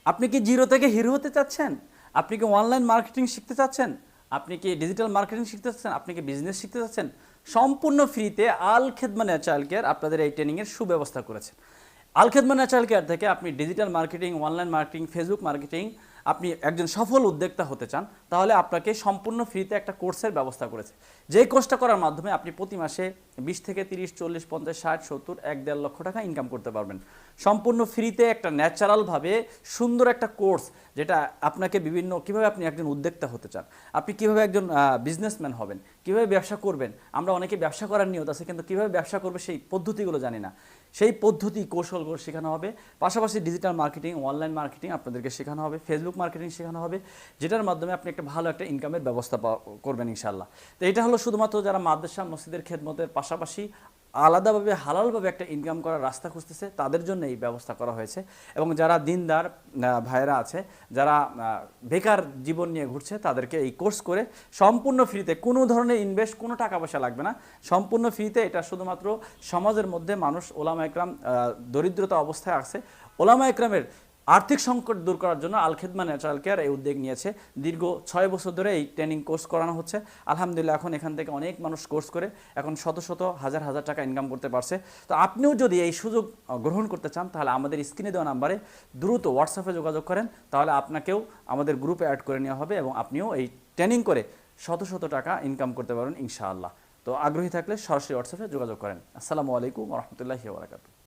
আপনি কি জিরো থেকে হিরো হতে চাচ্ছেন? আপনি কি অনলাইন মার্কেটিং শিখতে চাচ্ছেন? আপনি কি ডিজিটাল মার্কেটিং শিখতে চাচ্ছেন? আপনি কি বিজনেস শিখতে চাচ্ছেন? সম্পূর্ণ ফ্রিতে আল খেদমা ন্যাচারাল কেয়ার আপনাদের এই ট্রেনিংয়ের সুব্যবস্থা করেছে। আল খেদমা ন্যাচারাল কেয়ার থেকে আপনি digital marketing, online marketing, Facebook marketing, আপনি একজন সফল উদ্যোক্তা হতে চান, তাহলে আপনাকে সম্পূর্ণ ফ্রিতে একটা কোর্সের ব্যবস্থা করেছে। যে কোর্সটা করার মাধ্যমে আপনি প্রতি মাসে 20 থেকে 30, 40, 50, 60, 70, 1-1.5 লক্ষ টাকা ইনকাম করতে পারবেন। সম্পূর্ণ ফ্রিতে একটা ন্যাচারালভাবে সুন্দর একটা কোর্স, যেটা আপনাকে বিভিন্ন কিভাবে আপনি একজন উদ্যোক্তা হতে চান, আপনি কিভাবে একজন বিজনেসম্যান হবেন, কিভাবে ব্যবসা করবেন। আমরা অনেকে ব্যবসা করার নিয়ত আছে, কিন্তু কিভাবে ব্যবসা করবে সেই পদ্ধতিগুলো জানি না। সেই পদ্ধতি কৌশলগুলো শেখানো হবে। পাশাপাশি ডিজিটাল মার্কেটিং, অনলাইন মার্কেটিং আপনাদেরকে শেখানো হবে, ফেসবুক মার্কেটিং শেখানো হবে, যেটার মাধ্যমে আপনি একটা ভালো একটা ইনকামের ব্যবস্থা করবেন ইনশাআল্লাহ। তো এটা হলো শুধুমাত্র যারা মাদ্রাসা মসজিদের খেদমতের পাশাপাশি আলাদাভাবে হালালভাবে একটা ইনকাম করার রাস্তা খুঁজতেছে, তাদের জন্য এই ব্যবস্থা করা হয়েছে। এবং যারা দিনদার ভাইয়েরা আছে, যারা বেকার জীবন নিয়ে ঘুরছে, তাদেরকে এই কোর্স করে সম্পূর্ণ ফ্রিতে, কোনো ধরনের ইনভেস্ট, কোনো টাকা পয়সা লাগবে না, সম্পূর্ণ ফ্রিতে। এটা শুধুমাত্র সমাজের মধ্যে মানুষ, ওলামা একরাম দরিদ্রতা অবস্থায় আছে, ওলামা একরামের আর্থিক সংকট দূর করার জন্য আল খেদমা ন্যাচারাল কেয়ার এই উদ্যোগ নিয়েছে। দীর্ঘ 6 বছর ধরে এই ট্রেনিং কোর্স করানো হচ্ছে। আলহামদুলিল্লাহ এখন এখান থেকে অনেক মানুষ কোর্স করে এখন শত শত হাজার হাজার টাকা ইনকাম করতে পারছে। তো আপনিও যদি এই সুযোগ গ্রহণ করতে চান, তাহলে আমাদের স্ক্রিনে দেওয়া নাম্বারে দ্রুত হোয়াটসঅ্যাপে যোগাযোগ করেন, তাহলে আপনাকেও আমাদের গ্রুপে অ্যাড করে নেওয়া হবে এবং আপনিও এই ট্রেনিং করে শত শত টাকা ইনকাম করতে পারবেন ইনশাআল্লাহ। তো আগ্রহী থাকলে সরাসরি হোয়াটসঅ্যাপে যোগাযোগ করেন। আসসালামু আলাইকুম ওয়া রাহমাতুল্লাহি ওয়া বারাকাতুহু।